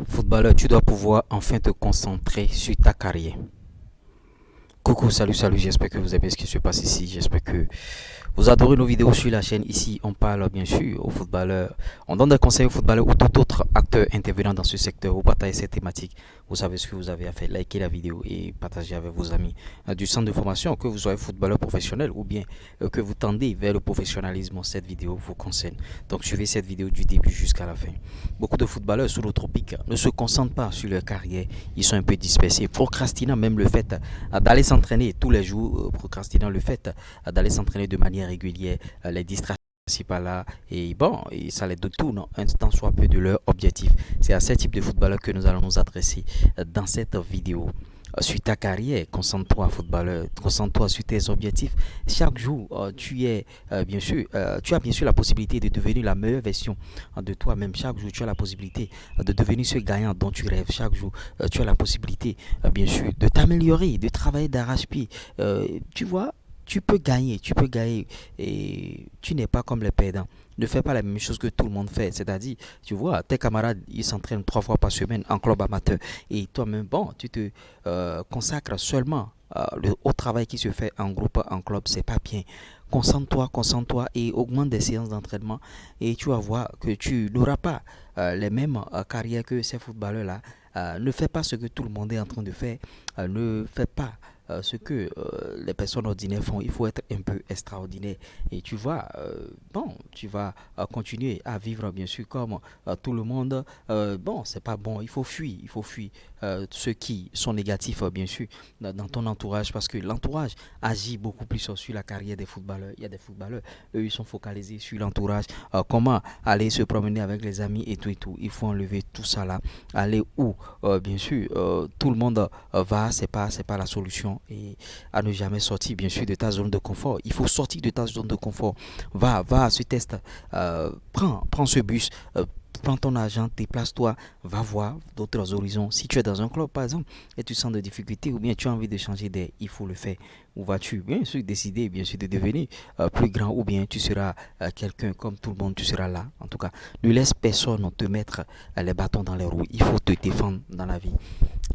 Footballeur, tu dois pouvoir enfin te concentrer sur ta carrière. Coucou, salut, j'espère que vous avez ce qui se passe ici. J'espère que vous adorez nos vidéos sur la chaîne. Ici, on parle bien sûr aux footballeurs. On donne des conseils aux footballeurs ou tout autre acteur intervenant dans ce secteur. Vous partagez cette thématique. Vous savez ce que vous avez à faire. Likez la vidéo et partagez avec vos amis du centre de formation. Que vous soyez footballeur professionnel ou bien que vous tendez vers le professionnalisme, cette vidéo vous concerne. Donc, suivez cette vidéo du début jusqu'à la fin. Beaucoup de footballeurs sous le tropique ne se concentrent pas sur leur carrière. Ils sont un peu dispersés. Procrastinant même le fait d'aller s'entraîner tous les jours. Procrastinant le fait d'aller s'entraîner de manière régulière, les distractions par là et bon, et ça les détourne un temps soit peu de leur objectif. C'est à ce type de footballeur que nous allons nous adresser dans cette vidéo. Sur ta carrière, concentre-toi footballeur, concentre-toi sur tes objectifs. Chaque jour, tu as bien sûr la possibilité de devenir la meilleure version de toi-même. Chaque jour, tu as la possibilité de devenir ce gagnant dont tu rêves. Chaque jour, tu as la possibilité, bien sûr, de t'améliorer, de travailler d'arrache-pied. Tu vois, tu peux gagner et tu n'es pas comme les perdants. Ne fais pas la même chose que tout le monde fait. C'est-à-dire, tu vois, tes camarades, ils s'entraînent 3 fois par semaine en club amateur et toi-même, bon, tu te consacres seulement au travail qui se fait en groupe, en club. C'est pas bien. Concentre-toi et augmente des séances d'entraînement et tu vas voir que tu n'auras pas les mêmes carrières que ces footballeurs-là. Ne fais pas ce que tout le monde est en train de faire. Ne fais pas ce que les personnes ordinaires font. Il faut être un peu extraordinaire et tu vas bon, tu vas continuer à vivre bien sûr comme tout le monde. Bon, c'est pas bon, il faut fuir ceux qui sont négatifs bien sûr dans ton entourage parce que l'entourage agit beaucoup plus sur la carrière des footballeurs. Il y a des footballeurs, eux ils sont focalisés sur l'entourage, comment aller se promener avec les amis et tout et tout. Il faut enlever tout ça là, aller où bien sûr tout le monde va, c'est pas la solution et à ne jamais sortir bien sûr de ta zone de confort. Il faut sortir de ta zone de confort. Va à ce test, prends ce bus, prends ton argent, déplace-toi, va voir d'autres horizons. Si tu es dans un club par exemple et tu sens des difficultés ou bien tu as envie de changer d'air, il faut le faire. Ou vas-tu bien sûr décider bien sûr de devenir plus grand ou bien tu seras quelqu'un comme tout le monde, tu seras là. En tout cas, ne laisse personne te mettre les bâtons dans les roues. Il faut te défendre dans la vie.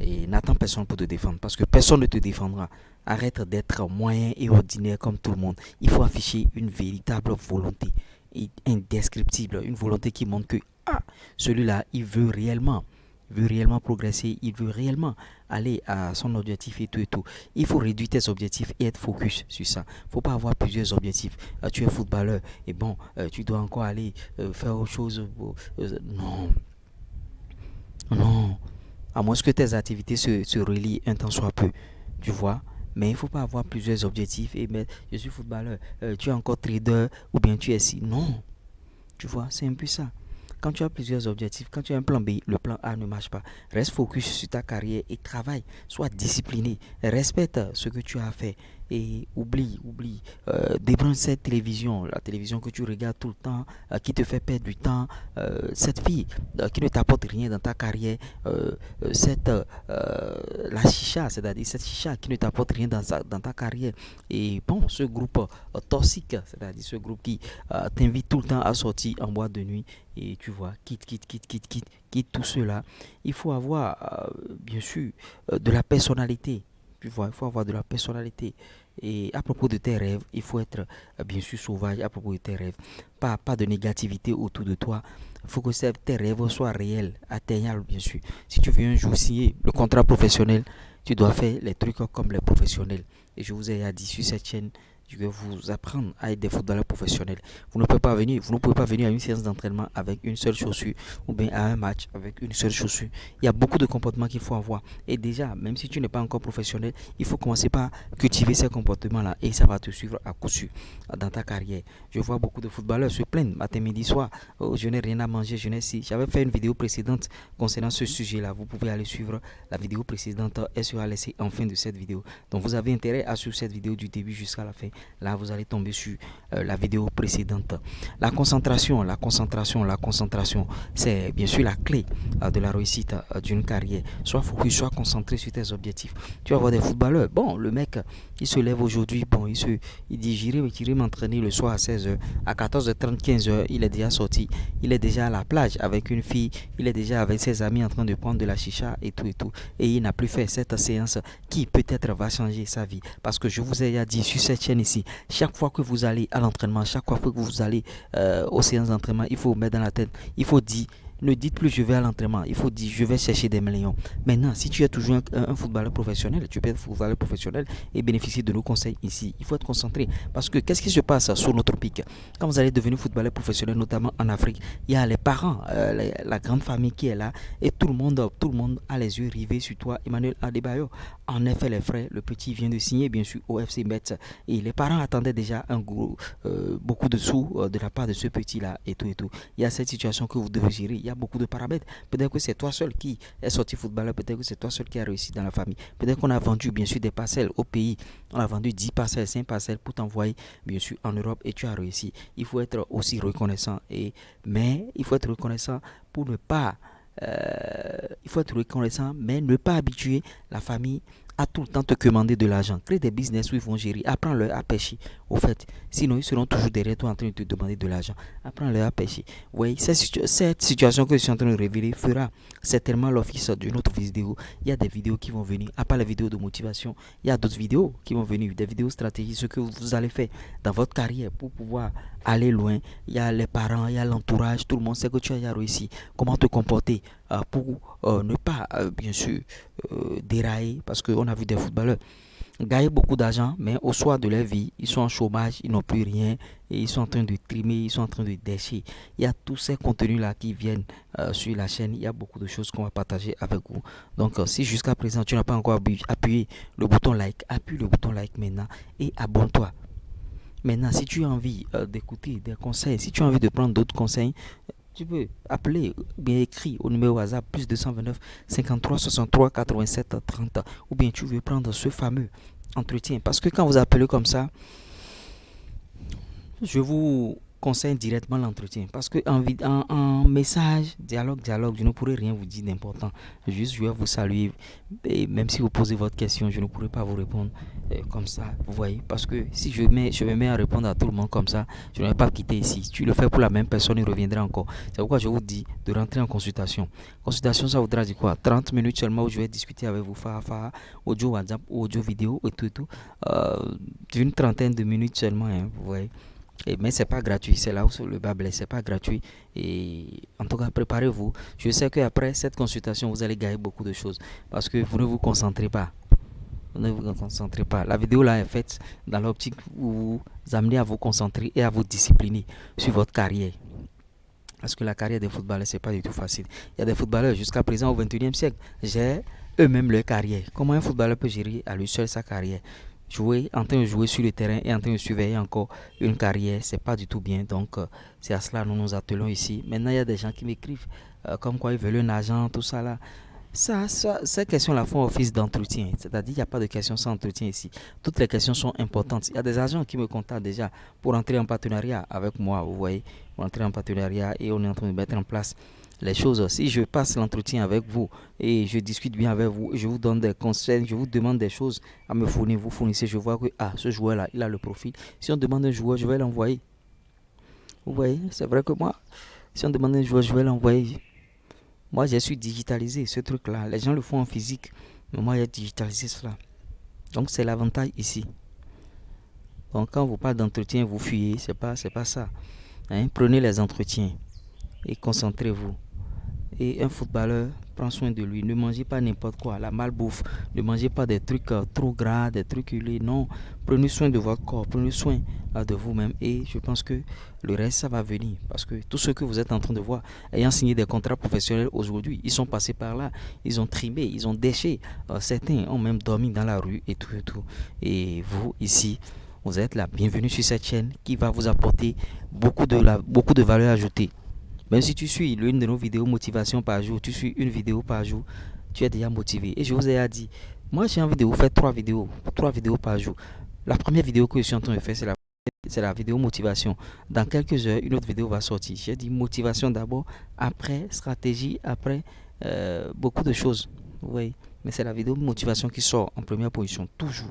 Et n'attends personne pour te défendre parce que personne ne te défendra. Arrête d'être moyen et ordinaire comme tout le monde. Il faut afficher une véritable volonté indescriptible, une volonté qui montre que celui-là, veut réellement progresser, il veut réellement aller à son objectif et tout et tout. Il faut réduire tes objectifs et être focus sur ça. Il ne faut pas avoir plusieurs objectifs. Tu es footballeur et bon, tu dois encore aller faire autre chose. Non, non. À moins que tes activités se relient un temps soit peu. Tu vois? Mais il ne faut pas avoir plusieurs objectifs et mettre, je suis footballeur, tu es encore trader ou bien tu es si. Non. Tu vois, c'est un peu ça. Quand tu as plusieurs objectifs, quand tu as un plan B, le plan A ne marche pas. Reste focus sur ta carrière et travaille. Sois discipliné. Respecte ce que tu as fait. Et oublie. Débranche cette télévision, la télévision que tu regardes tout le temps, qui te fait perdre du temps. Cette fille qui ne t'apporte rien dans ta carrière. La chicha, c'est-à-dire cette chicha qui ne t'apporte rien dans ta carrière. Et bon, ce groupe toxique, c'est-à-dire ce groupe qui t'invite tout le temps à sortir en boîte de nuit et tu vois, quitte tout cela. Il faut avoir, bien sûr, de la personnalité. Tu vois, il faut avoir de la personnalité. Et à propos de tes rêves, il faut être, bien sûr, sauvage à propos de tes rêves. Pas de négativité autour de toi. Il faut que tes rêves soient réels, atteignables, bien sûr. Si tu veux un jour signer le contrat professionnel, tu dois faire les trucs comme les professionnels. Et je vous ai dit sur cette chaîne, je vais vous apprendre à être des footballeurs professionnels. Vous ne pouvez pas venir à une séance d'entraînement avec une seule chaussure ou bien à un match avec une seule chaussure. Il y a beaucoup de comportements qu'il faut avoir. Et déjà, même si tu n'es pas encore professionnel, il faut commencer par cultiver ces comportements-là et ça va te suivre à coup sûr dans ta carrière. Je vois beaucoup de footballeurs se plaindre matin, midi, soir. Oh, je n'ai rien à manger, je n'ai si. J'avais fait une vidéo précédente concernant ce sujet-là. Vous pouvez aller suivre la vidéo précédente. Elle sera laissée en fin de cette vidéo. Donc vous avez intérêt à suivre cette vidéo du début jusqu'à la fin là vous allez tomber sur la vidéo précédente. La concentration, c'est bien sûr la clé de la réussite d'une carrière. Sois focus, sois concentré sur tes objectifs. Tu vas voir des footballeurs, bon, le mec, il se lève aujourd'hui, bon, il dit j'irai m'entraîner le soir à 16h, à 14h30, 15h, il est déjà sorti, il est déjà à la plage avec une fille, il est déjà avec ses amis en train de prendre de la chicha et tout, et il n'a plus fait cette séance qui peut-être va changer sa vie. Parce que je vous ai déjà dit sur cette chaîne ici, chaque fois que vous allez à l'entraînement, chaque fois que vous allez aux séances d'entraînement, il faut vous mettre dans la tête, il faut dire, ne dites plus je vais à l'entraînement, il faut dire je vais chercher des millions. Maintenant, si tu es toujours un footballeur professionnel, tu peux être footballeur professionnel et bénéficier de nos conseils ici. Il faut être concentré parce que qu'est-ce qui se passe sur notre pic? Quand vous allez devenir footballeur professionnel, notamment en Afrique, il y a les parents, la grande famille qui est là et tout le monde a les yeux rivés sur toi, Emmanuel Adebayor. En effet, les frères, le petit vient de signer bien sûr au FC Metz et les parents attendaient déjà beaucoup de sous de la part de ce petit-là et tout. Il y a cette situation que vous devez gérer. Il y a beaucoup de paramètres. Peut-être que c'est toi seul qui est sorti footballeur, peut-être que c'est toi seul qui a réussi dans la famille. Peut-être qu'on a vendu bien sûr des parcelles au pays. On a vendu 10 parcelles, 5 parcelles pour t'envoyer bien sûr en Europe et tu as réussi. Il faut être aussi reconnaissant. Mais il faut être reconnaissant pour ne pas... il faut être reconnaissant, mais ne pas habituer la famille à tout le temps te commander de l'argent. Crée des business où ils vont gérer. Apprends-leur à pêcher. Au fait, sinon ils seront toujours derrière toi en train de te demander de l'argent. Apprends-leur à pêcher. Oui, cette situation que je suis en train de révéler fera certainement l'office d'une autre vidéo. Il y a des vidéos qui vont venir. À part les vidéos de motivation, il y a d'autres vidéos qui vont venir. Des vidéos stratégiques, ce que vous allez faire dans votre carrière pour pouvoir aller loin. Il y a les parents, il y a l'entourage. Tout le monde sait que tu as réussi. Comment te comporter pour ne pas, bien sûr, dérailler. Parce qu'on a vu des footballeurs gagner beaucoup d'argent, mais au soir de leur vie, ils sont en chômage, ils n'ont plus rien, et ils sont en train de trimer, ils sont en train de déchirer. Il y a tous ces contenus-là qui viennent sur la chaîne. Il y a beaucoup de choses qu'on va partager avec vous. Donc, si jusqu'à présent, tu n'as pas encore appuyé le bouton like, appuie le bouton like maintenant et abonne-toi. Maintenant, si tu as envie d'écouter des conseils, si tu as envie de prendre d'autres conseils, tu peux appeler ou bien écrire au numéro WhatsApp plus 229 53 63 87 30 ou bien tu veux prendre ce fameux entretien. Parce que quand vous appelez comme ça, je vous conseille directement l'entretien. Parce que en message, dialogue, je ne pourrai rien vous dire d'important. Juste, je vais vous saluer. Et même si vous posez votre question, je ne pourrai pas vous répondre comme ça. Vous voyez? Parce que si je me mets à répondre à tout le monde comme ça, je ne vais pas quitter ici. Si tu le fais pour la même personne, il reviendra encore. C'est pourquoi je vous dis de rentrer en consultation. Consultation, ça voudra dire quoi? 30 minutes seulement où je vais discuter avec vous, audio WhatsApp, audio vidéo et tout. D'une trentaine de minutes seulement, hein, vous voyez? Mais c'est pas gratuit, c'est là où le bas blesse, c'est pas gratuit. Et en tout cas, préparez-vous. Je sais qu'après cette consultation, vous allez gagner beaucoup de choses parce que vous ne vous concentrez pas. Vous ne vous concentrez pas. La vidéo là est faite dans l'optique où vous amenez à vous concentrer et à vous discipliner sur votre carrière. Parce que la carrière des footballeurs, c'est pas du tout facile. Il y a des footballeurs jusqu'à présent au 21e siècle, gèrent eux-mêmes leur carrière. Comment un footballeur peut gérer à lui seul sa carrière? En train de jouer sur le terrain et en train de surveiller encore une carrière, c'est pas du tout bien. Donc, c'est à cela que nous nous attelons ici. Maintenant, il y a des gens qui m'écrivent comme quoi ils veulent un agent, tout ça là. Ces questions-là font office d'entretien. C'est-à-dire qu'il n'y a pas de questions sans entretien ici. Toutes les questions sont importantes. Il y a des agents qui me contactent déjà pour entrer en partenariat avec moi, vous voyez. Pour entrer en partenariat et on est en train de mettre en place les choses. Si je passe l'entretien avec vous et je discute bien avec vous, je vous donne des conseils, je vous demande des choses à me fournir, vous fournissez, je vois que ce joueur-là, il a le profil. Si on demande un joueur, je vais l'envoyer. Vous voyez, c'est vrai que moi, si on demande un joueur, je vais l'envoyer. Moi, j'ai su digitaliser ce truc-là. Les gens le font en physique, mais moi, j'ai digitalisé cela. Donc, c'est l'avantage ici. Donc, quand vous parlez d'entretien, vous fuyez, c'est pas ça. Hein? Prenez les entretiens et concentrez-vous. Et un footballeur prend soin de lui. Ne mangez pas n'importe quoi, la malbouffe. Ne mangez pas des trucs trop gras, des trucs huilés. Non, prenez soin de votre corps, prenez soin de vous-même. Et je pense que le reste, ça va venir. Parce que tout ce que vous êtes en train de voir, ayant signé des contrats professionnels aujourd'hui, ils sont passés par là. Ils ont trimé, ils ont déché. Certains ont même dormi dans la rue et tout. Et vous, ici, vous êtes la bienvenue sur cette chaîne qui va vous apporter beaucoup de valeur ajoutée. Même si tu suis l'une de nos vidéos motivation par jour, tu suis une vidéo par jour, tu es déjà motivé. Et je vous ai dit, moi j'ai envie de vous faire 3 vidéos par jour. La première vidéo que je suis en train de faire, c'est la vidéo motivation. Dans quelques heures, une autre vidéo va sortir. J'ai dit motivation d'abord, après stratégie, après beaucoup de choses. Oui, mais c'est la vidéo motivation qui sort en première position, toujours.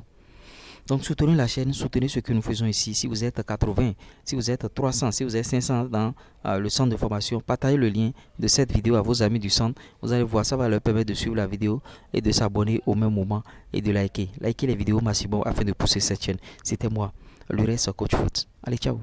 Donc soutenez la chaîne, soutenez ce que nous faisons ici. Si vous êtes 80, si vous êtes 300, si vous êtes 500 dans le centre de formation, partagez le lien de cette vidéo à vos amis du centre. Vous allez voir, ça va leur permettre de suivre la vidéo et de s'abonner au même moment et de liker. Likez les vidéos massivement afin de pousser cette chaîne. C'était moi, le reste coach foot. Allez, ciao.